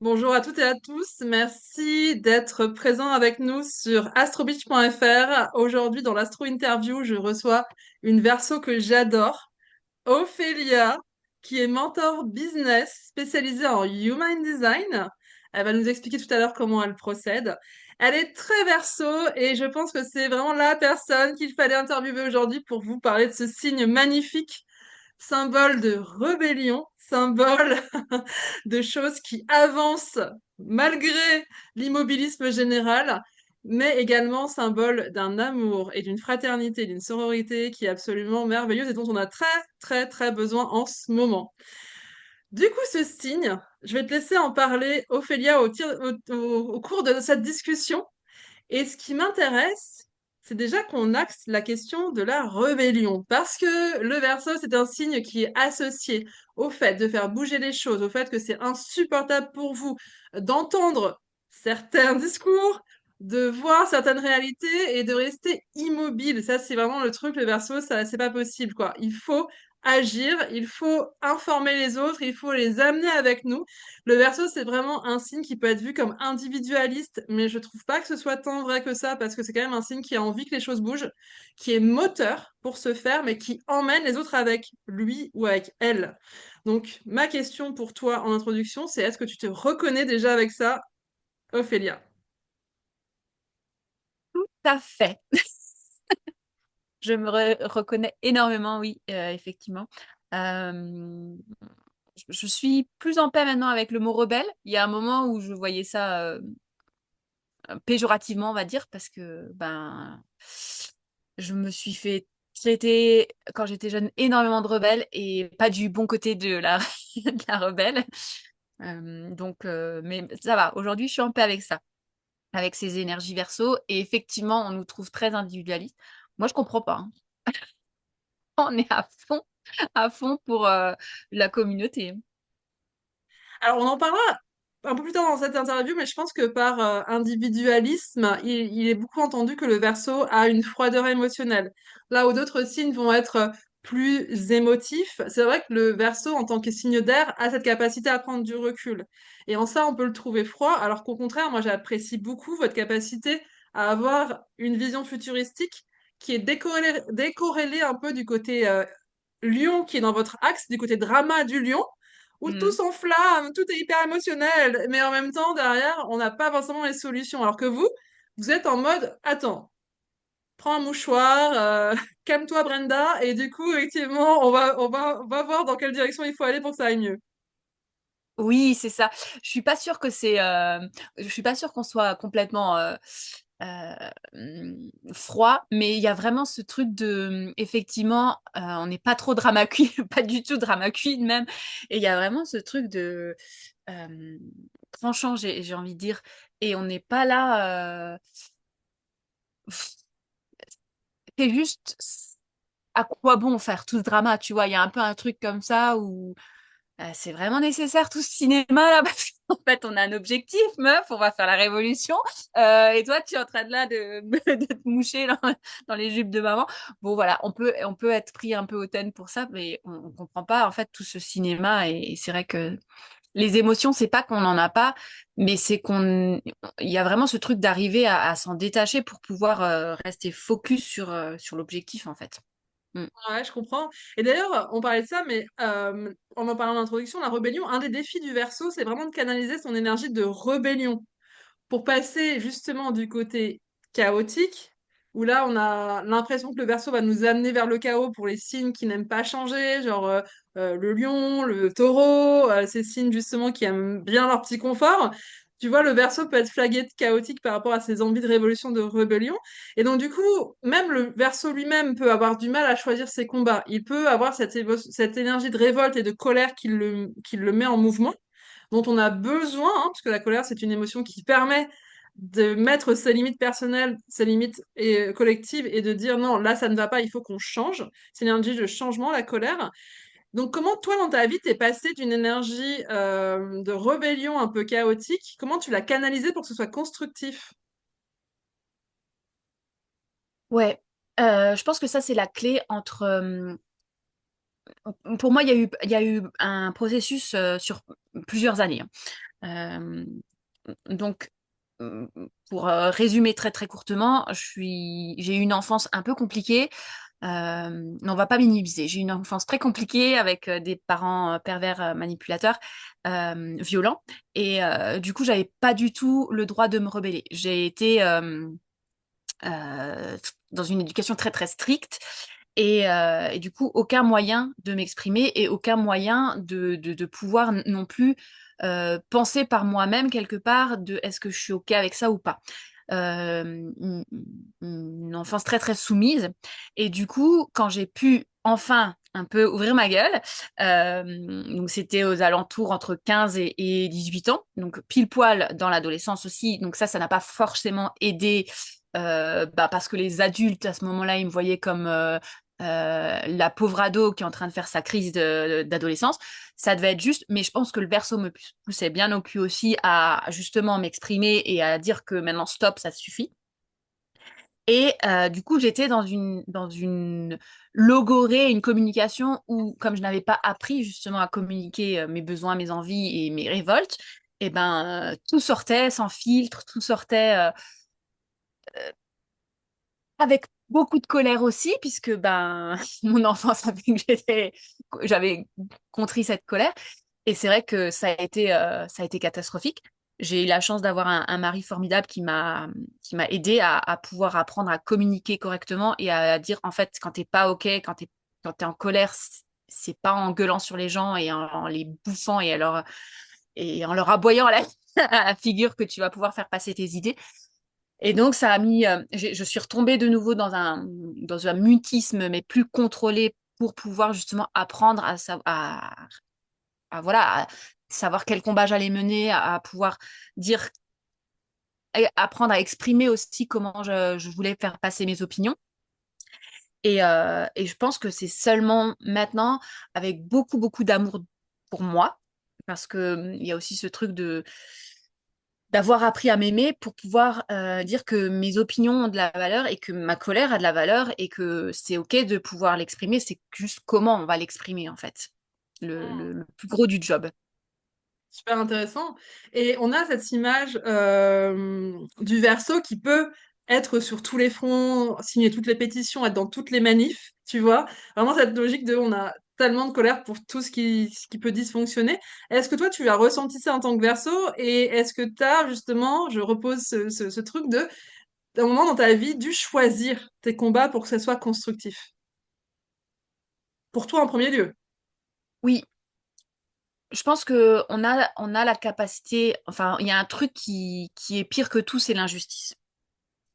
Bonjour à toutes et à tous. Merci d'être présents avec nous sur astrobeach.fr. Aujourd'hui, dans l'Astro Interview, je reçois une verso que j'adore, Ophélia, qui est mentor business spécialisée en human design. Elle va nous expliquer tout à l'heure comment elle procède. Elle est très verso et je pense que c'est vraiment la personne qu'il fallait interviewer aujourd'hui pour vous parler de ce signe magnifique, symbole de rébellion, symbole de choses qui avancent malgré l'immobilisme général, mais également symbole d'un amour et d'une fraternité, d'une sororité qui est absolument merveilleuse et dont on a très, très, très besoin en ce moment. Du coup, ce signe, je vais te laisser en parler, Ophélia, au cours de cette discussion. Et ce qui m'intéresse, c'est déjà qu'on axe la question de la rébellion. Parce que le Verseau, c'est un signe qui est associé au fait de faire bouger les choses, au fait que c'est insupportable pour vous d'entendre certains discours, de voir certaines réalités et de rester immobile. Ça, c'est vraiment le truc, le Verseau, ça, c'est pas possible, quoi. Il faut agir, il faut informer les autres, il faut les amener avec nous. Le Verseau, c'est vraiment un signe qui peut être vu comme individualiste, mais je trouve pas que ce soit tant vrai que ça, parce que c'est quand même un signe qui a envie que les choses bougent, qui est moteur pour se faire, mais qui emmène les autres avec lui ou avec elle. Donc, ma question pour toi en introduction, c'est est-ce que tu te reconnais déjà avec ça, Ophélia? Tout à fait. Je me reconnais énormément, oui, effectivement. Euh, je suis plus en paix maintenant avec le mot rebelle. Il y a un moment où je voyais ça péjorativement, on va dire, parce que je me suis fait traiter quand j'étais jeune énormément de rebelle et pas du bon côté de la, de la rebelle. Mais ça va. Aujourd'hui, je suis en paix avec ça, avec ces énergies verso. Et effectivement, on nous trouve très individualistes. Moi, je comprends pas, hein. On est à fond pour la communauté. Alors, on en parlera un peu plus tard dans cette interview, mais je pense que par individualisme, il est beaucoup entendu que le Verseau a une froideur émotionnelle. Là où d'autres signes vont être plus émotifs, c'est vrai que le Verseau, en tant que signe d'air, a cette capacité à prendre du recul. Et en ça, on peut le trouver froid, alors qu'au contraire, moi, j'apprécie beaucoup votre capacité à avoir une vision futuristique qui est décorrélée un peu du côté lion qui est dans votre axe, du côté drama du lion où tout Mm. s'enflamme, tout est hyper émotionnel, mais en même temps, derrière, on n'a pas forcément les solutions. Alors que vous êtes en mode, attends, prends un mouchoir, calme-toi Brenda, et du coup, effectivement, on va voir dans quelle direction il faut aller pour que ça aille mieux. Oui, c'est ça. Je suis pas sûre qu'on soit complètement froid, mais il y a vraiment ce truc de, effectivement, on n'est pas trop drama queen, pas du tout drama queen même, et il y a vraiment ce truc de euh, tranchant, j'ai envie de dire, et on n'est pas là. C'est juste à quoi bon faire tout ce drama, tu vois? Il y a un peu un truc comme ça où c'est vraiment nécessaire tout ce cinéma là parce qu'en fait on a un objectif, meuf, on va faire la révolution. Et toi tu es en train de de te moucher dans les jupes de maman. Bon voilà, on peut être pris un peu hautaine pour ça, mais on comprend pas en fait tout ce cinéma et c'est vrai que les émotions, c'est pas qu'on n'en a pas, mais c'est il y a vraiment ce truc d'arriver à s'en détacher pour pouvoir rester focus sur l'objectif en fait. Mm. Ouais, je comprends. Et d'ailleurs, on parlait de ça, mais en en parlant d'introduction, la rébellion, un des défis du Verseau, c'est vraiment de canaliser son énergie de rébellion pour passer justement du côté chaotique, où là, on a l'impression que le Verseau va nous amener vers le chaos pour les signes qui n'aiment pas changer, genre le lion, le taureau, ces signes justement qui aiment bien leur petit confort. Tu vois, le Verseau peut être flagué de chaotique par rapport à ses envies de révolution, de rébellion. Et donc, du coup, même le Verseau lui-même peut avoir du mal à choisir ses combats. Il peut avoir cette énergie de révolte et de colère qui le met en mouvement dont on a besoin, hein, parce que la colère, c'est une émotion qui permet de mettre ses limites personnelles, ses limites collectives et de dire non, là, ça ne va pas, il faut qu'on change. C'est une énergie de changement, la colère. Donc, comment toi, dans ta vie, t'es passé d'une énergie de rébellion un peu chaotique, comment tu l'as canalisée pour que ce soit constructif? Ouais, je pense que ça c'est la clé entre. Pour moi, il y a eu un processus sur plusieurs années, hein. Donc, pour résumer très très courtement, j'ai eu une enfance un peu compliquée. Non, on va pas minimiser. J'ai eu une enfance très compliquée avec des parents pervers manipulateurs, violents. Et du coup, j'avais pas du tout le droit de me rebeller. J'ai été euh, dans une éducation très très stricte. Et du coup, aucun moyen de m'exprimer et aucun moyen de pouvoir non plus penser par moi-même quelque part de est-ce que je suis OK avec ça ou pas. Une enfance très très soumise. Et du coup, quand j'ai pu enfin un peu ouvrir ma gueule, donc c'était aux alentours entre 15 et 18 ans, donc pile poil dans l'adolescence aussi. Donc ça n'a pas forcément aidé parce que les adultes à ce moment-là, ils me voyaient comme la pauvre ado qui est en train de faire sa crise d'adolescence. Ça devait être juste, mais je pense que le verso me poussait bien au cul aussi à justement m'exprimer et à dire que maintenant stop, ça suffit. Et du coup, j'étais dans une logorée, une communication où, comme je n'avais pas appris justement à communiquer mes besoins, mes envies et mes révoltes, et ben tout sortait sans filtre, tout sortait avec beaucoup de colère aussi, puisque ben mon enfance a fait que j'avais contrit cette colère. Et c'est vrai que ça a été catastrophique. J'ai eu la chance d'avoir un mari formidable qui m'a aidé à pouvoir apprendre à communiquer correctement et à dire en fait quand t'es pas ok, quand t'es en colère, c'est pas en gueulant sur les gens et en les bouffant et en leur aboyant à la, à la figure que tu vas pouvoir faire passer tes idées. Et donc, ça a mis. Je suis retombée de nouveau dans un mutisme, mais plus contrôlé pour pouvoir justement apprendre voilà, à savoir quel combat j'allais mener, à pouvoir dire, et apprendre à exprimer aussi comment je voulais faire passer mes opinions. Et je pense que c'est seulement maintenant, avec beaucoup, beaucoup d'amour pour moi, parce que il y a aussi ce truc d'avoir appris à m'aimer pour pouvoir dire que mes opinions ont de la valeur et que ma colère a de la valeur et que c'est OK de pouvoir l'exprimer. C'est juste comment on va l'exprimer, en fait. Le, Hmm. le- le plus gros du job. Super intéressant. Et on a cette image du verso qui peut être sur tous les fronts, signer toutes les pétitions, être dans toutes les manifs, tu vois. Vraiment cette logique de on a tellement de colère pour tout ce qui peut dysfonctionner. Est-ce que toi, tu as ressenti ça en tant que verso? Et est-ce que tu as justement, je repose ce truc de, un moment dans ta vie, dû choisir tes combats pour que ce soit constructif? Pour toi en premier lieu. Oui, je pense que on a la capacité, enfin, il y a un truc qui est pire que tout, c'est l'injustice.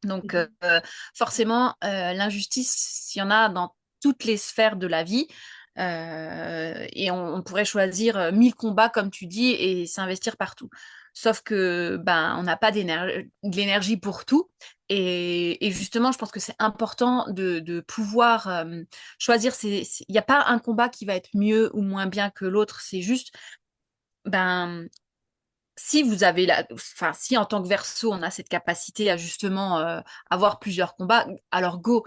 Donc, Mhm. forcément, l'injustice, il y en a dans toutes les sphères de la vie. Et on pourrait choisir 1000 combats, comme tu dis, et s'investir partout. Sauf que ben, on n'a pas de l'énergie pour tout. Et justement, je pense que c'est important de pouvoir choisir. Il n'y a pas un combat qui va être mieux ou moins bien que l'autre. C'est juste, ben, si vous avez enfin, si en tant que verso, on a cette capacité à justement avoir plusieurs combats, alors go.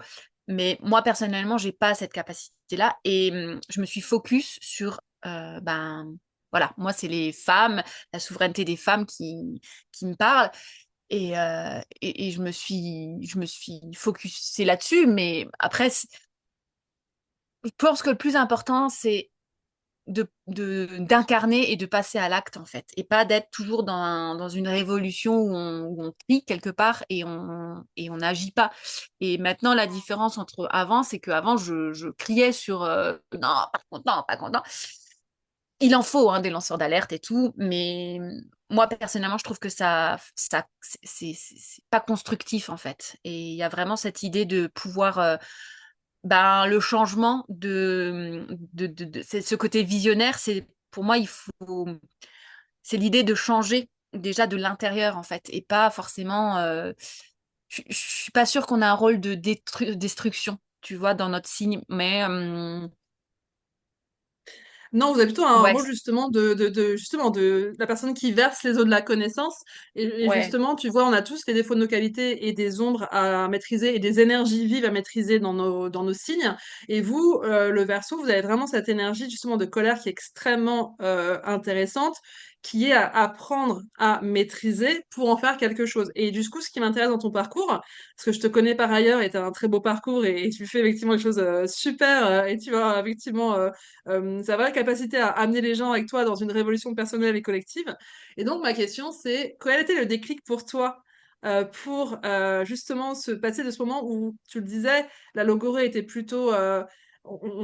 Mais moi, personnellement, j'ai pas cette capacité-là et je me suis focus sur, ben, voilà, moi, c'est les femmes, la souveraineté des femmes qui me parle. Et je me suis focusée là-dessus. Mais après, je pense que le plus important, c'est d'incarner et de passer à l'acte en fait et pas d'être toujours dans une révolution où on crie quelque part et on n'agit pas. Et maintenant la différence entre avant, c'est qu'avant je criais sur non, pas content, pas content. Il en faut hein, des lanceurs d'alerte et tout, mais moi personnellement je trouve que ça c'est pas constructif en fait. Et il y a vraiment cette idée de pouvoir ben, le changement c'est ce côté visionnaire, c'est pour moi, c'est l'idée de changer déjà de l'intérieur en fait, et pas forcément. Je suis pas sûre qu'on a un rôle de destruction, tu vois, dans notre signe, mais Non, vous avez plutôt un ouais, rôle justement justement de la personne qui verse les eaux de la connaissance. Et ouais, justement, tu vois, on a tous les défauts de nos qualités et des ombres à maîtriser et des énergies vives à maîtriser dans nos signes. Et vous, le Verseau, vous avez vraiment cette énergie justement de colère qui est extrêmement intéressante, qui est à apprendre à maîtriser pour en faire quelque chose. Et du coup, ce qui m'intéresse dans ton parcours, parce que je te connais par ailleurs et tu as un très beau parcours et tu fais effectivement des choses super et tu as effectivement ça va la capacité à amener les gens avec toi dans une révolution personnelle et collective. Et donc, ma question, c'est quel était le déclic pour toi? Pour justement se passer de ce moment où tu le disais, la logorée était plutôt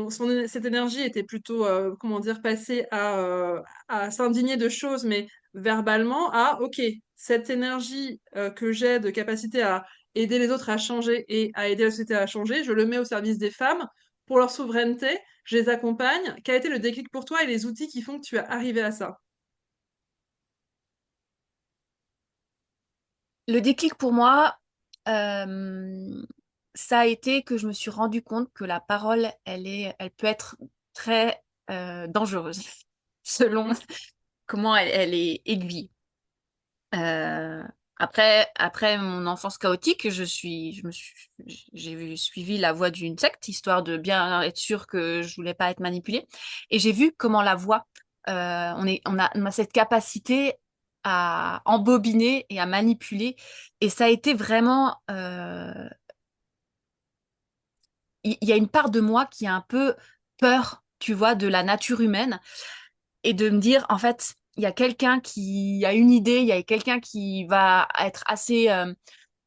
cette énergie était plutôt comment dire passée à s'indigner de choses, mais verbalement, à OK, cette énergie que j'ai de capacité à aider les autres à changer et à aider la société à changer, je le mets au service des femmes pour leur souveraineté, je les accompagne. Quel a été le déclic pour toi et les outils qui font que tu es arrivé à ça? Le déclic pour moi, euh, ça a été que je me suis rendu compte que la parole, elle peut être très dangereuse selon comment elle est aiguille. Euh, après mon enfance chaotique, j'ai suivi la voie d'une secte, histoire de bien être sûre que je voulais pas être manipulée. Et j'ai vu comment la voix, on a cette capacité à embobiner et à manipuler. Et ça a été vraiment, il y a une part de moi qui a un peu peur, tu vois, de la nature humaine et de me dire, en fait, il y a quelqu'un qui a une idée, il y a quelqu'un qui va être assez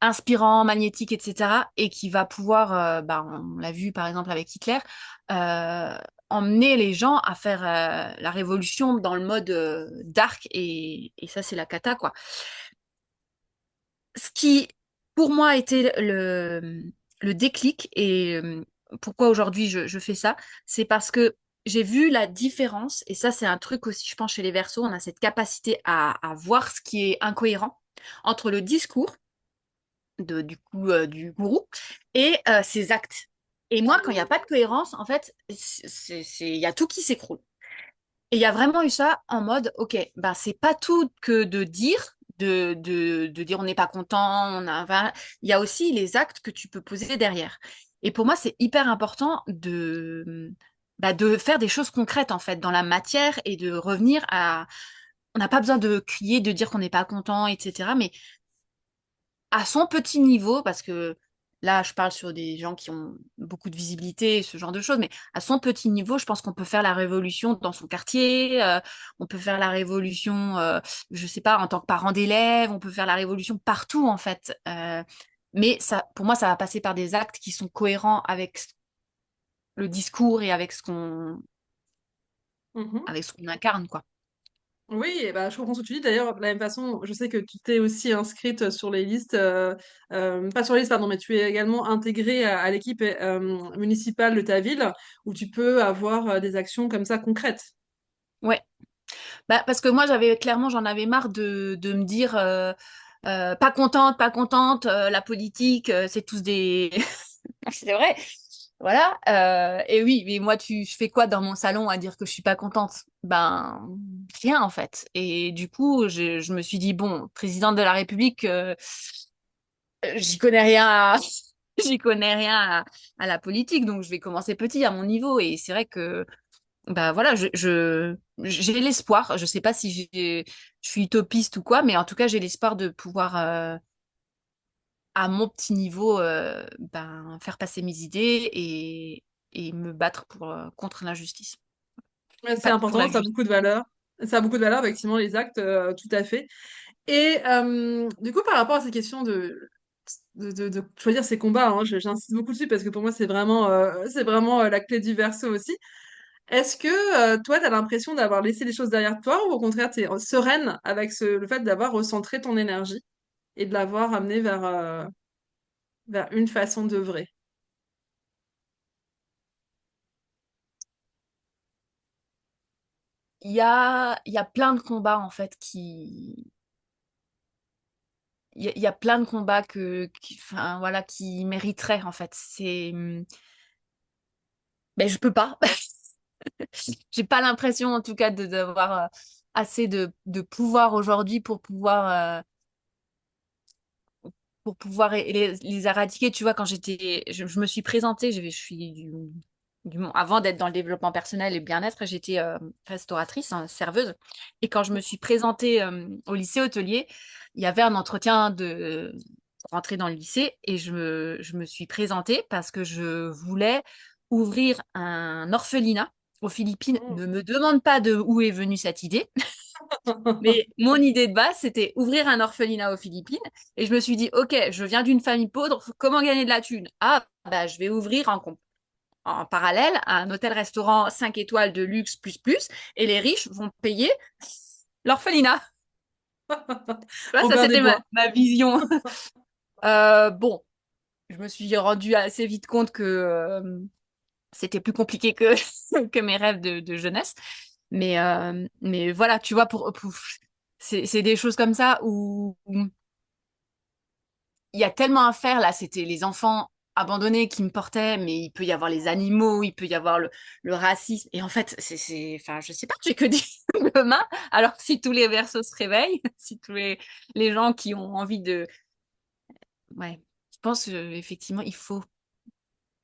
inspirant, magnétique, etc., et qui va pouvoir, bah, on l'a vu par exemple avec Hitler, euh, emmener les gens à faire la révolution dans le mode dark, et ça, c'est la cata, quoi. Ce qui, pour moi, a été le déclic, et pourquoi aujourd'hui je fais ça, c'est parce que j'ai vu la différence, et ça, c'est un truc aussi, je pense, chez les Verseaux, on a cette capacité à voir ce qui est incohérent entre le discours du gourou et ses actes. Et moi, quand il n'y a pas de cohérence, en fait, il y a tout qui s'écroule. Et il y a vraiment eu ça en mode, ok, ben c'est pas tout que de dire, de dire on n'est pas content, enfin, il y a aussi les actes que tu peux poser derrière. Et pour moi, c'est hyper important de faire des choses concrètes en fait dans la matière et de revenir à. On n'a pas besoin de crier, de dire qu'on n'est pas content, etc. Mais à son petit niveau, parce que là, je parle sur des gens qui ont beaucoup de visibilité, ce genre de choses, mais à son petit niveau, je pense qu'on peut faire la révolution dans son quartier, on peut faire la révolution, je sais pas, en tant que parent d'élève, on peut faire la révolution partout, en fait. Mais ça, pour moi, ça va passer par des actes qui sont cohérents avec le discours et Mhm. avec ce qu'on incarne, quoi. Oui, et bah, je comprends ce que tu dis. D'ailleurs, de la même façon, je sais que tu t'es aussi inscrite sur les listes, pas sur les listes, pardon, mais tu es également intégrée à l'équipe municipale de ta ville, où tu peux avoir des actions comme ça concrètes. Ouais. Bah, parce que moi, j'en avais marre de me dire pas contente, pas contente, la politique, c'est tous des. C'est vrai. Voilà. Et oui, mais moi, je fais quoi dans mon salon à dire que je suis pas contente? Ben, rien en fait. Et du coup, je me suis dit, bon, présidente de la République, j'y connais rien j'y connais rien à la politique, donc je vais commencer petit à mon niveau. Et c'est vrai que bah voilà, j'ai l'espoir. Je sais pas si je suis utopiste ou quoi, mais en tout cas, j'ai l'espoir de pouvoir, à mon petit niveau, ben, faire passer mes idées et me battre contre l'injustice. Ouais, c'est Pas pour important, la ça a justice. beaucoup de valeur. Ça a beaucoup de valeur, effectivement, les actes, tout à fait. Et du coup, par rapport à ces questions de choisir ses combats, hein, j'insiste beaucoup dessus parce que pour moi, c'est vraiment la clé du verso aussi. Est-ce que toi, tu as l'impression d'avoir laissé les choses derrière toi ou au contraire, tu es sereine avec le fait d'avoir recentré ton énergie et de l'avoir amené vers une façon d'œuvrer? Il y a plein de combats, en fait, il y a plein de combats enfin, voilà, qui mériteraient, en fait. Mais je peux pas. J'ai pas l'impression, en tout cas, d'avoir assez de pouvoir aujourd'hui pour pouvoir les éradiquer. Tu vois, quand je me suis présentée, je suis Avant d'être dans le développement personnel et le bien-être, j'étais restauratrice, hein, serveuse. Et quand je me suis présentée au lycée hôtelier, il y avait un entretien pour rentrer dans le lycée et je me suis présentée parce que je voulais ouvrir un orphelinat aux Philippines. Mm. Ne me demande pas de où est venue cette idée, mais mon idée de base, c'était ouvrir un orphelinat aux Philippines. Et je me suis dit, OK, je viens d'une famille pauvre, comment gagner de la thune? Ah, bah, je vais ouvrir en parallèle à un hôtel-restaurant 5 étoiles de luxe plus, et les riches vont payer l'orphelinat. Tu vois, ça, Robin des c'était Bois. ma vision. Bon, je me suis rendu assez vite compte que c'était plus compliqué que, que mes rêves de jeunesse. Mais voilà, tu vois, c'est des choses comme ça où il y a tellement à faire là. C'était les enfants abandonnés qui me portaient, mais il peut y avoir les animaux, il peut y avoir le racisme. Et en fait, enfin, je sais pas, j'ai que dit demain. Alors, si tous les versos se réveillent, si tous les gens qui ont envie ouais, je pense effectivement, il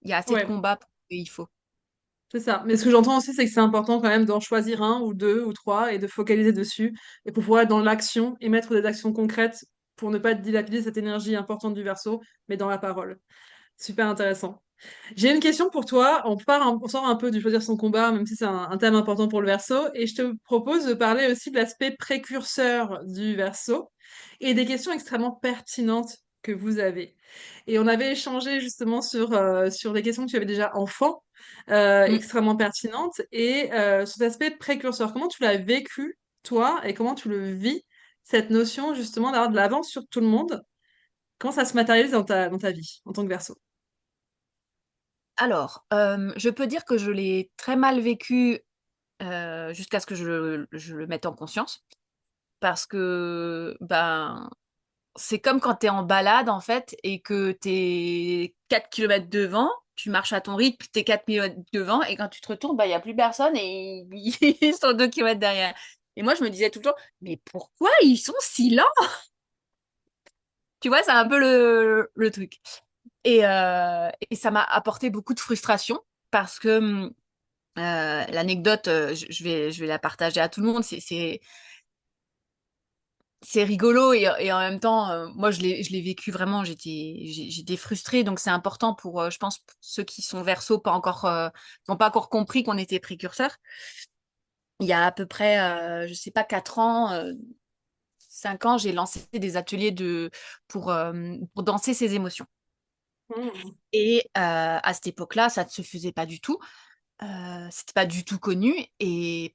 y a assez de Ouais, combats il faut. c'est ça. Mais ce que j'entends aussi, c'est que c'est important quand même d'en choisir un ou deux ou trois et de focaliser dessus et pour pouvoir être dans l'action et mettre des actions concrètes pour ne pas dilapider cette énergie importante du verso, mais dans la parole. Super intéressant. J'ai une question pour toi. On sort un peu du choisir son combat, même si c'est un thème important pour le verso. Et je te propose de parler aussi de l'aspect précurseur du verso et des questions extrêmement pertinentes que vous avez. Et on avait échangé justement sur des questions que tu avais déjà enfant, Mm. extrêmement pertinentes, et sur l'aspect précurseur. Comment tu l'as vécu, toi, et comment tu le vis, cette notion justement d'avoir de l'avance sur tout le monde? Comment ça se matérialise dans ta vie en tant que verso? Alors, je peux dire que je l'ai très mal vécu jusqu'à ce que je le mette en conscience. Parce que, ben, c'est comme quand tu es en balade, en fait, et que tu es 4 km devant, tu marches à ton rythme, tu es 4 km devant, et quand tu te retournes, bah, il n'y a plus personne et ils sont 2 km derrière. Et moi, je me disais tout le temps, mais pourquoi ils sont si lents? Tu vois, c'est un peu le truc. Et ça m'a apporté beaucoup de frustration parce que l'anecdote, je vais la partager à tout le monde. C'est rigolo et en même temps, moi, je l'ai vécu vraiment. J'étais frustrée. Donc, c'est important pour, je pense, pour ceux qui sont verso, qui n'ont pas encore compris qu'on était précurseurs. Il y a à peu près, je sais pas, 4 ans, 5 ans, j'ai lancé des ateliers pour danser ses émotions. Mmh. Et à cette époque-là, ça ne se faisait pas du tout. C'était pas du tout connu et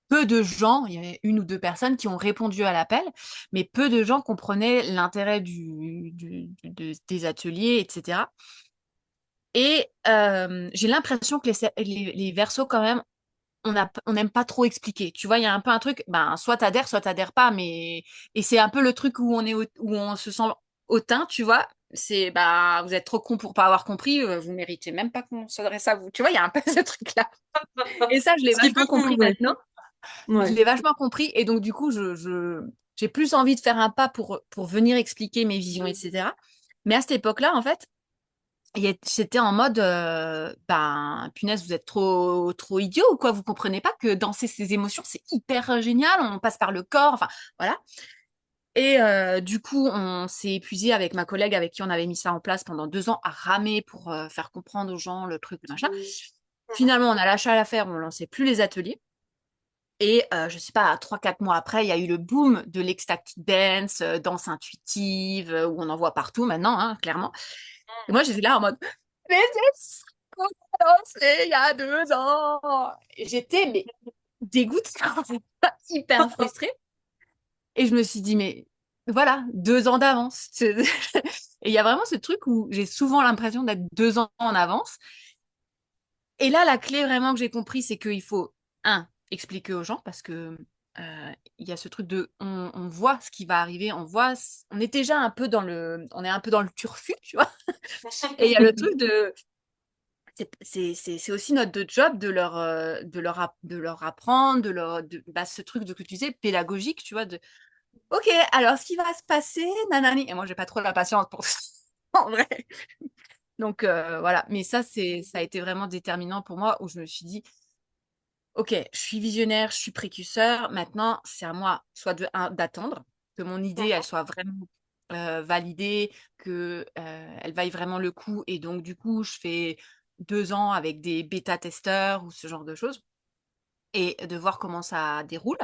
peu de gens, il y avait une ou deux personnes qui ont répondu à l'appel, mais peu de gens comprenaient l'intérêt des ateliers, etc. Et j'ai l'impression que les versos, quand même, on n'aime pas trop expliquer. Tu vois, il y a un peu un truc, ben, soit t'adhères pas, mais. Et c'est un peu le truc où où on se sent hautain, tu vois. C'est, bah, vous êtes trop con pour pas avoir compris, vous méritez même pas qu'on s'adresse à vous. Tu vois, il y a un peu ce truc-là. Et ça, je l'ai Ce qui peut vachement compris ouais. maintenant. Je Ouais. l'ai vachement compris et donc du coup, j'ai plus envie de faire un pas pour venir expliquer mes visions, etc. Mais à cette époque-là, en fait, j'étais en mode, ben, punaise, vous êtes trop idiot ou quoi? Vous comprenez pas que danser ses émotions, c'est hyper génial, on passe par le corps, enfin, voilà. Et du coup, on s'est épuisé avec ma collègue avec qui on avait mis ça en place pendant 2 ans à ramer pour faire comprendre aux gens le truc, le machin. Finalement, on a lâché à l'affaire, on lançait plus les ateliers. Et je sais pas, 3 4 mois après, il y a eu le boom de l'ecstatic dance, danse intuitive, où on en voit partout maintenant, hein, clairement. Et moi, j'étais là en mode, mais c'est ça qu'on a dansé il y a 2 ans. Et j'étais mais dégoûtée, hyper frustrée. Et je me suis dit, mais voilà, 2 ans d'avance. Et il y a vraiment ce truc où j'ai souvent l'impression d'être 2 ans en avance. Et là, la clé vraiment que j'ai compris, c'est qu'il faut, expliquer aux gens parce que il y a ce truc on voit ce qui va arriver, on est déjà un peu on est un peu dans le turfu, tu vois. Et il y a le truc c'est aussi notre job de leur apprendre, bah, ce truc que tu disais, pédagogique, tu vois, ok, alors ce qui va se passer, nanani. Et moi, j'ai pas trop la patience pour ça, en vrai. Donc voilà, mais ça a été vraiment déterminant pour moi où je me suis dit OK, je suis visionnaire, je suis précurseur. Maintenant, c'est à moi soit d'attendre que mon idée, elle soit vraiment validée, que elle vaille vraiment le coup. Et donc, du coup, je fais 2 ans avec des bêta-testeurs ou ce genre de choses et de voir comment ça déroule.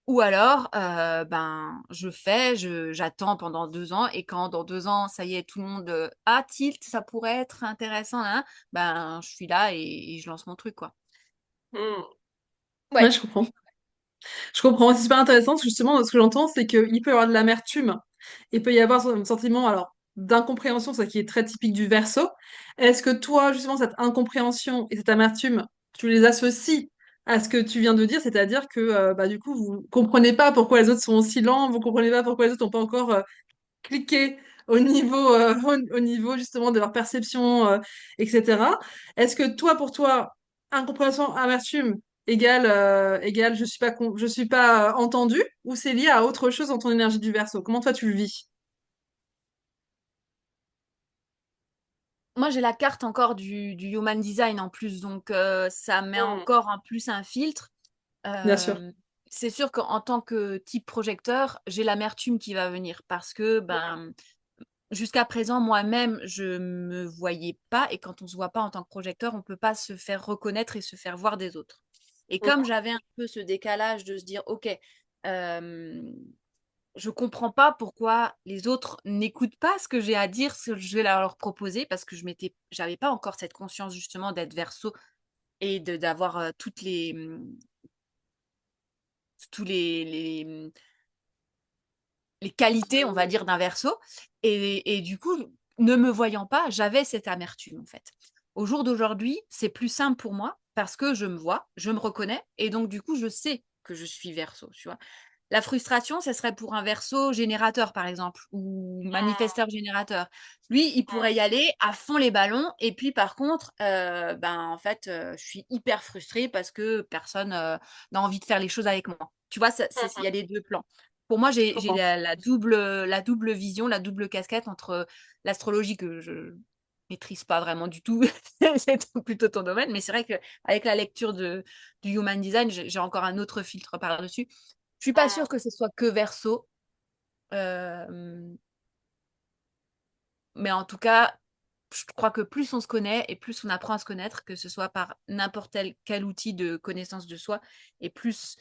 Ou alors, ben, j'attends pendant 2 ans et quand dans 2 ans, ça y est, tout le monde ah, Tilt, ça pourrait être intéressant, hein, ben, je suis là et je lance mon truc, quoi. Mm. Ouais, Ouais. je comprends. Je comprends. C'est super intéressant, parce que justement, ce que j'entends, c'est qu'il peut y avoir de l'amertume. Il peut y avoir un sentiment, alors, d'incompréhension, ça qui est très typique du verso. Est-ce que toi, justement, cette incompréhension et cette amertume, tu les associes à ce que tu viens de dire, c'est-à-dire que, bah, du coup, vous comprenez pas pourquoi les autres sont aussi lents, vous comprenez pas pourquoi les autres n'ont pas encore cliqué au niveau, au niveau justement de leur perception, etc. Est-ce que toi, pour toi, incompréhension, amertume égale je suis pas entendu, ou c'est lié à autre chose dans ton énergie du verso? Comment toi tu le vis? Moi, j'ai la carte encore du human design en plus, donc ça met Hmm, encore en plus un filtre. bien sûr. Euh, c'est sûr qu'en tant que type projecteur, j'ai l'amertume qui va venir parce que ben, jusqu'à présent, moi-même, je me voyais pas et quand on se voit pas en tant que projecteur, on peut pas se faire reconnaître et se faire voir des autres. Et comme Hmm, j'avais un peu ce décalage de se dire, OK, euh, je comprends pas pourquoi les autres n'écoutent pas ce que j'ai à dire, ce que je vais leur proposer, parce que j'avais pas encore cette conscience justement d'être verso et d'avoir tous les qualités, on va dire, d'un verso. Et du coup, ne me voyant pas, j'avais cette amertume en fait. Au jour d'aujourd'hui, c'est plus simple pour moi parce que je me vois, je me reconnais et donc du coup, je sais que je suis verso, tu vois. La frustration, ce serait pour un verso générateur, par exemple, ou manifesteur générateur. Lui, il pourrait y aller à fond les ballons. Et puis, par contre, ben, en fait, je suis hyper frustrée parce que personne n'a envie de faire les choses avec moi. Tu vois, il y a les deux plans. Pour moi, je j'ai comprends. la double vision, la double casquette entre l'astrologie que je maîtrise pas vraiment du tout, c'est plutôt ton domaine, mais c'est vrai qu'avec la lecture du Human Design, j'ai encore un autre filtre par-dessus. Je suis pas sûre que ce soit que verso, euh, mais en tout cas, je crois que plus on se connaît et plus on apprend à se connaître, que ce soit par n'importe quel outil de connaissance de soi, et plus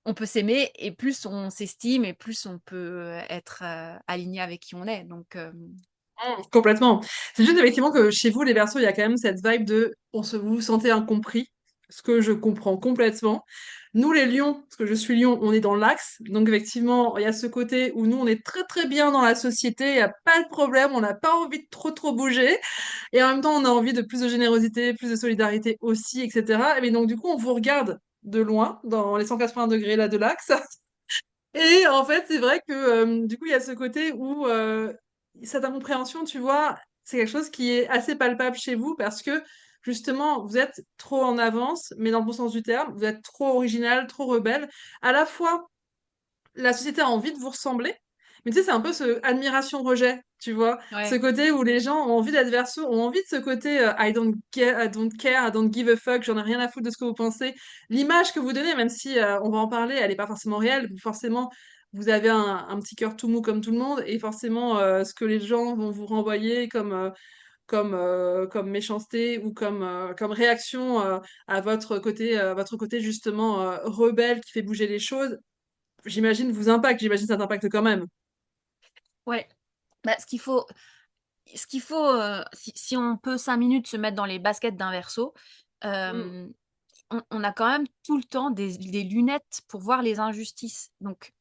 on peut s'aimer, et plus on s'estime, et plus on peut être aligné avec qui on est. Donc, Complètement. C'est juste effectivement que chez vous, les Verseaux, il y a quand même cette vibe de vous vous sentez incompris, ce que je comprends complètement. Nous, les Lions, parce que je suis Lion, on est dans l'axe. Donc, effectivement, il y a ce côté où nous, on est très, très bien dans la société, il n'y a pas de problème, on n'a pas envie de trop, trop bouger. Et en même temps, on a envie de plus de générosité, plus de solidarité aussi, etc. Mais donc, du coup, on vous regarde de loin, dans les 180 degrés là de l'axe. Et en fait, c'est vrai que du coup, il y a ce côté où cette incompréhension, tu vois, c'est quelque chose qui est assez palpable chez vous parce que justement, vous êtes trop en avance, mais dans le bon sens du terme, vous êtes trop original, trop rebelle. À la fois, la société a envie de vous ressembler, mais tu sais, c'est un peu ce admiration-rejet, tu vois, ce ouais. côté où les gens ont envie d'être verso, ont envie de ce côté I don't give a fuck, j'en ai rien à foutre de ce que vous pensez. L'image que vous donnez, même si on va en parler, elle n'est pas forcément réelle, forcément, vous avez un petit cœur tout mou comme tout le monde, et forcément, ce que les gens vont vous renvoyer comme méchanceté ou comme réaction à votre côté justement rebelle qui fait bouger les choses, j'imagine vous impacte, j'imagine ça t'impacte quand même. Ouais. Bah, si on peut 5 minutes se mettre dans les baskets d'un verso, Mm. euh, on a quand même tout le temps des lunettes pour voir les injustices. Donc,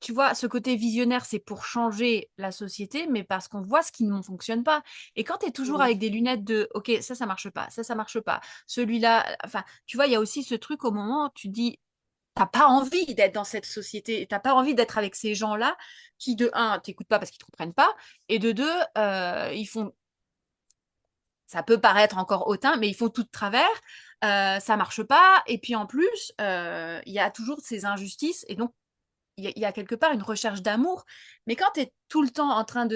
tu vois, ce côté visionnaire, c'est pour changer la société, mais parce qu'on voit ce qui ne fonctionne pas. Et quand tu es toujours Mm. avec des lunettes de, OK, ça marche pas, ça marche pas, celui-là, enfin, tu vois, il y a aussi ce truc au moment où tu dis, t'as pas envie d'être dans cette société, t'as pas envie d'être avec ces gens-là qui, de un, t'écoutent pas parce qu'ils te comprennent pas, et de deux, ils font, ça peut paraître encore hautain, mais ils font tout de travers, ça marche pas, et puis en plus, il y a toujours ces injustices, et donc il y a quelque part une recherche d'amour. Mais quand tu es tout le temps en train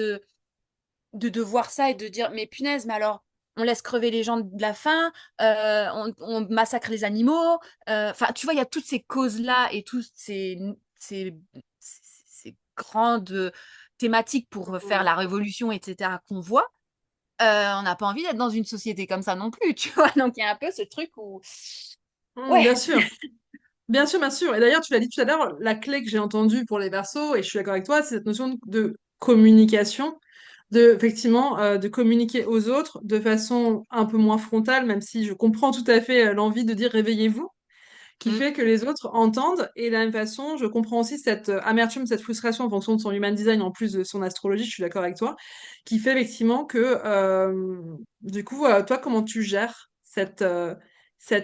de voir ça et de dire, mais punaise, mais alors, on laisse crever les gens de la faim, on massacre les animaux. Enfin, tu vois, il y a toutes ces causes-là et toutes ces grandes thématiques pour faire Mm. la révolution, etc., qu'on voit. On n'a pas envie d'être dans une société comme ça non plus, tu vois. Donc, il y a un peu ce truc où, Mm, ouais, bien sûr. Bien sûr, bien sûr. Et d'ailleurs, tu l'as dit tout à l'heure, la clé que j'ai entendue pour les versos, et je suis d'accord avec toi, c'est cette notion de communication, de, effectivement, de communiquer aux autres de façon un peu moins frontale, même si je comprends tout à fait l'envie de dire réveillez-vous, qui mm, fait que les autres entendent. Et de la même façon, je comprends aussi cette amertume, cette frustration en fonction de son human design, en plus de son astrologie, je suis d'accord avec toi, qui fait effectivement que, du coup, toi, comment tu gères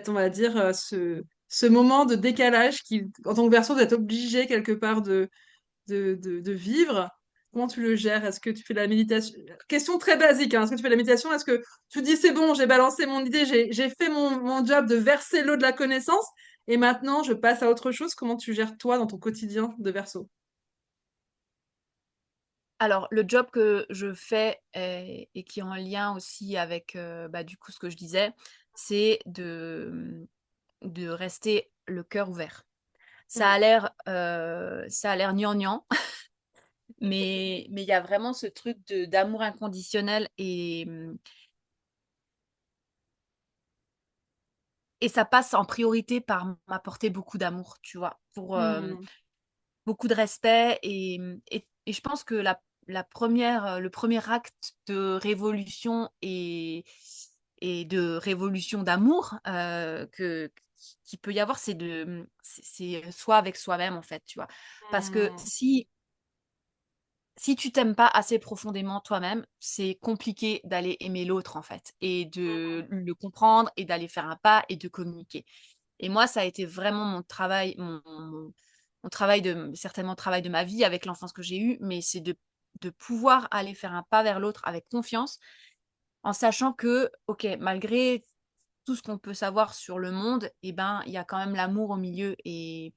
on va dire, ce moment de décalage qui, en tant que verso, d'être obligé quelque part de vivre? Comment tu le gères? Est-ce que tu fais de la méditation? Question très basique, hein. Est-ce que tu fais de la méditation? Est-ce que tu dis c'est bon, j'ai balancé mon idée, j'ai fait mon job de verser l'eau de la connaissance et maintenant je passe à autre chose? Comment tu gères toi dans ton quotidien de verso? Alors, le job que je fais et qui est en lien aussi avec bah, du coup ce que je disais, c'est de rester le cœur ouvert. Hmm. Ça a l'air gnangnan, mais il y a vraiment ce truc d'amour inconditionnel et ça passe en priorité par m'apporter beaucoup d'amour, tu vois, pour Hmm. beaucoup de respect et je pense que le premier acte de révolution et de révolution d'amour qu'il peut y avoir, c'est soit avec soi-même en fait, tu vois. Parce que Hmm. si tu t'aimes pas assez profondément toi-même, c'est compliqué d'aller aimer l'autre en fait et de le comprendre et d'aller faire un pas et de communiquer. Et moi, ça a été vraiment mon travail, mon travail certainement le travail de ma vie avec l'enfance que j'ai eue, mais c'est de pouvoir aller faire un pas vers l'autre avec confiance, en sachant que, ok, malgré tout ce qu'on peut savoir sur le monde, eh ben, il y a quand même l'amour au milieu et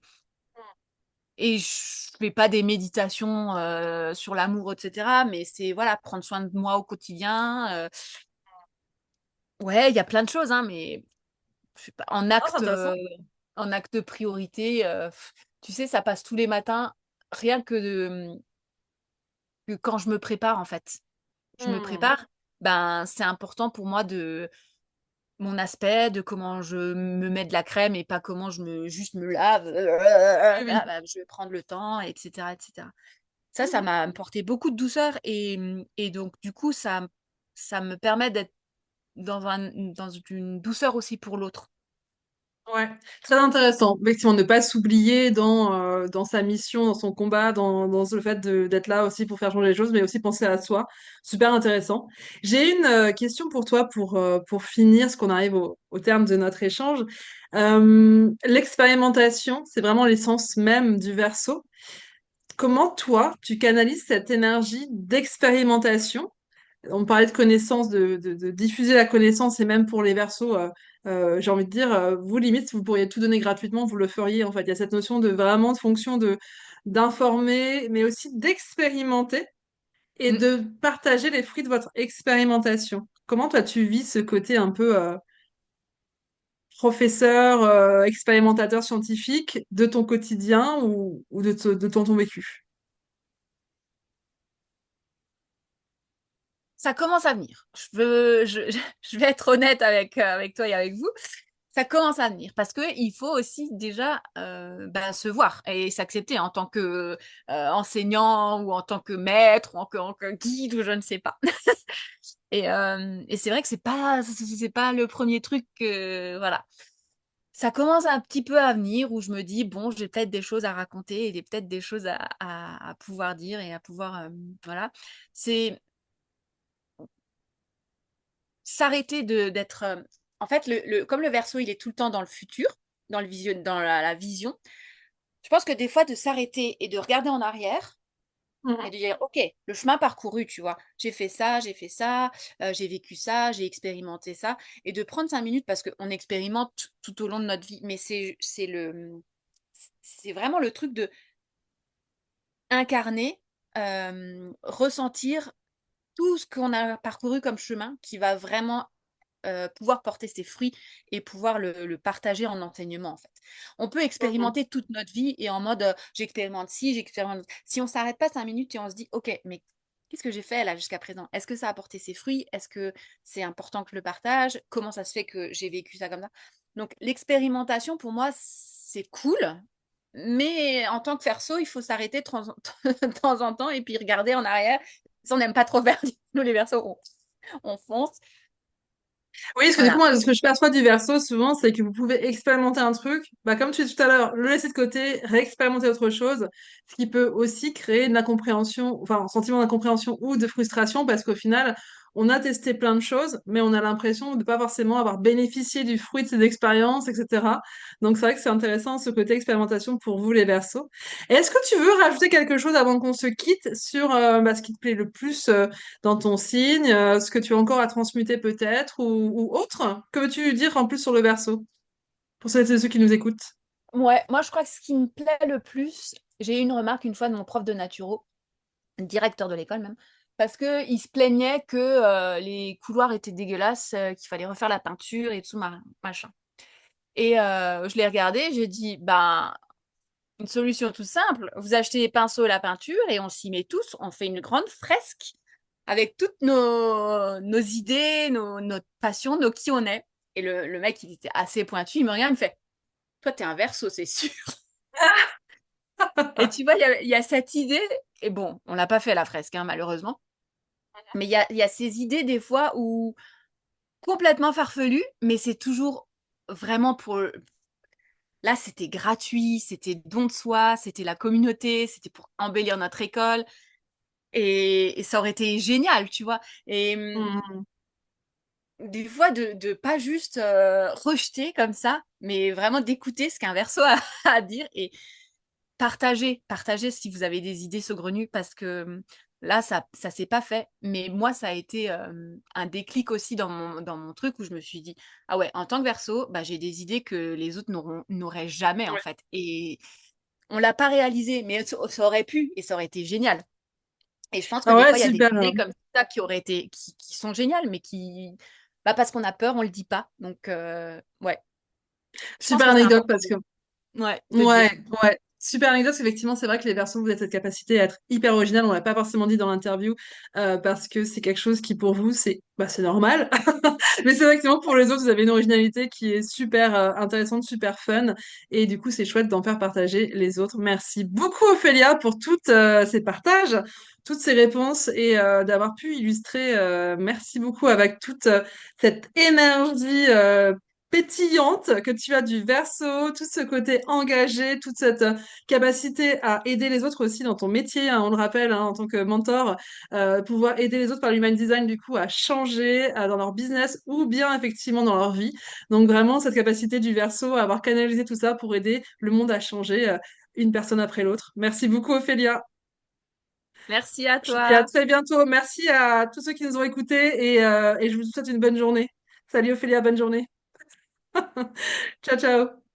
je fais pas des méditations sur l'amour, etc. Mais c'est voilà, prendre soin de moi au quotidien. Ouais, il y a plein de choses, hein, mais je sais pas, Ah, c'est intéressant. en acte de priorité, tu sais, ça passe tous les matins, rien que quand je me prépare, en fait. Je me Hmm. prépare, ben, c'est important pour moi de mon aspect, de comment je me mets de la crème et pas comment juste me lave. Oui, Ah, oui. bah, je vais prendre le temps, etc., etc. Ça m'a apporté beaucoup de douceur et donc, du coup, ça me permet d'être dans une douceur aussi pour l'autre. Ouais, très intéressant. Effectivement, ne pas s'oublier dans sa mission, dans son combat, dans le fait d'être là aussi pour faire changer les choses, mais aussi penser à soi. Super intéressant. J'ai une question pour toi pour finir, parce qu'on arrive au terme de notre échange. L'expérimentation, c'est vraiment l'essence même du verso. Comment toi, tu canalises cette énergie d'expérimentation? On parlait de connaissance, de diffuser la connaissance, et même pour les versos, j'ai envie de dire, vous, limite, vous pourriez tout donner gratuitement, vous le feriez, en fait. Il y a cette notion de vraiment de fonction d'informer, mais aussi d'expérimenter et Mm. de partager les fruits de votre expérimentation. Comment toi, tu vis ce côté un peu professeur, expérimentateur scientifique de ton quotidien ou de ton vécu? Ça commence à venir. Je vais être honnête avec toi et avec vous. Ça commence à venir parce que il faut aussi déjà bah, se voir et s'accepter en tant que enseignant ou en tant que maître ou en que guide ou je ne sais pas. Et c'est vrai que c'est pas le premier truc que voilà. Ça commence un petit peu à venir où je me dis bon j'ai peut-être des choses à raconter et peut-être des choses à pouvoir dire et à pouvoir voilà. C'est s'arrêter d'être. En fait, comme le verso, il est tout le temps dans le futur, dans la vision, je pense que des fois, de s'arrêter et de regarder en arrière et Mhm. de dire, OK, le chemin parcouru, tu vois, j'ai fait ça, j'ai vécu ça, j'ai expérimenté ça, et de prendre 5 minutes parce qu'on expérimente tout au long de notre vie, mais c'est vraiment le truc de incarner, ressentir tout ce qu'on a parcouru comme chemin qui va vraiment pouvoir porter ses fruits et pouvoir le partager en enseignement, en fait. On peut Mhm. expérimenter toute notre vie et en mode j'expérimente ci, j'expérimente. Si on s'arrête pas 5 minutes et on se dit, ok, mais qu'est-ce que j'ai fait là jusqu'à présent? Est-ce que ça a porté ses fruits? Est-ce que c'est important que je le partage? Comment ça se fait que j'ai vécu ça comme ça? Donc, l'expérimentation, pour moi, c'est cool. Mais en tant que perso, il faut s'arrêter de temps en temps et puis regarder en arrière. Si on n'aime pas trop faire, nous les versos, on fonce. Oui, parce que du coup, Voilà. moi, ce que je perçois du verso, souvent, c'est que vous pouvez expérimenter un truc, bah, comme tu disais tout à l'heure, le laisser de côté, réexpérimenter autre chose, ce qui peut aussi créer une incompréhension, enfin, un sentiment d'incompréhension ou de frustration, parce qu'au final, on a testé plein de choses, mais on a l'impression de ne pas forcément avoir bénéficié du fruit de ces expériences, etc. Donc, c'est vrai que c'est intéressant, ce côté expérimentation pour vous, les versos. Et est-ce que tu veux rajouter quelque chose avant qu'on se quitte sur bah, ce qui te plaît le plus dans ton signe, ce que tu as encore à transmuter peut-être ou autre. Que veux-tu dire en plus sur le verso pour celles et ceux qui nous écoutent? Ouais, moi je crois que ce qui me plaît le plus, j'ai eu une remarque une fois de mon prof de naturo, directeur de l'école même, parce que il se plaignait que les couloirs étaient dégueulasses, qu'il fallait refaire la peinture et tout machin. Et je l'ai regardé, j'ai dit ben une solution toute simple, vous achetez les pinceaux et la peinture et on s'y met tous, on fait une grande fresque avec toutes nos idées, notre passion, nos qui on est. Et le mec, il était assez pointu, il me regarde, il me fait, toi t'es un verso, c'est sûr. Et tu vois, il y a cette idée, et bon, on l'a pas fait la fresque, hein, malheureusement, mais il y a ces idées des fois où complètement farfelues, mais c'est toujours vraiment pour... Là, c'était gratuit, c'était don de soi, c'était la communauté, c'était pour embellir notre école, et ça aurait été génial, tu vois. Et Hmm. des fois, de pas juste rejeter comme ça, mais vraiment d'écouter ce qu'un verso a à dire, et partagez si vous avez des idées saugrenues parce que là, ça s'est pas fait. Mais moi, ça a été un déclic aussi dans mon truc où je me suis dit, ah ouais, en tant que verso, bah, j'ai des idées que les autres n'auraient jamais en Ouais. fait. Et on l'a pas réalisé, mais ça aurait pu et ça aurait été génial. Et je pense que Ah des ouais, fois, il y a des super. idées comme ça qui auraient été, qui sont géniales, mais qui, bah, parce qu'on a peur, on le dit pas. Donc, ouais, je pense Super que c'est anecdote important parce que ouais, de ouais, dire. ouais. Super anecdote, parce qu'effectivement, c'est vrai que les versos, vous avez cette capacité à être hyper original. On l'a pas forcément dit dans l'interview, parce que c'est quelque chose qui, pour vous, c'est normal. Mais c'est vrai que sinon, pour les autres, vous avez une originalité qui est super intéressante, super fun. Et du coup, c'est chouette d'en faire partager les autres. Merci beaucoup, Ophélia, pour toutes ces partages, toutes ces réponses et d'avoir pu illustrer. Merci beaucoup avec toute cette énergie pétillante que tu as du verso, tout ce côté engagé, toute cette capacité à aider les autres aussi dans ton métier, hein, on le rappelle, hein, en tant que mentor, pouvoir aider les autres par l'human design, du coup, à changer dans leur business ou bien effectivement dans leur vie. Donc vraiment, cette capacité du verso à avoir canalisé tout ça pour aider le monde à changer une personne après l'autre. Merci beaucoup, Ophélia. Merci à Je vous dis à toi. très bientôt. Merci à tous ceux qui nous ont écoutés et je vous souhaite une bonne journée. Salut Ophélia, bonne journée. Ciao, ciao.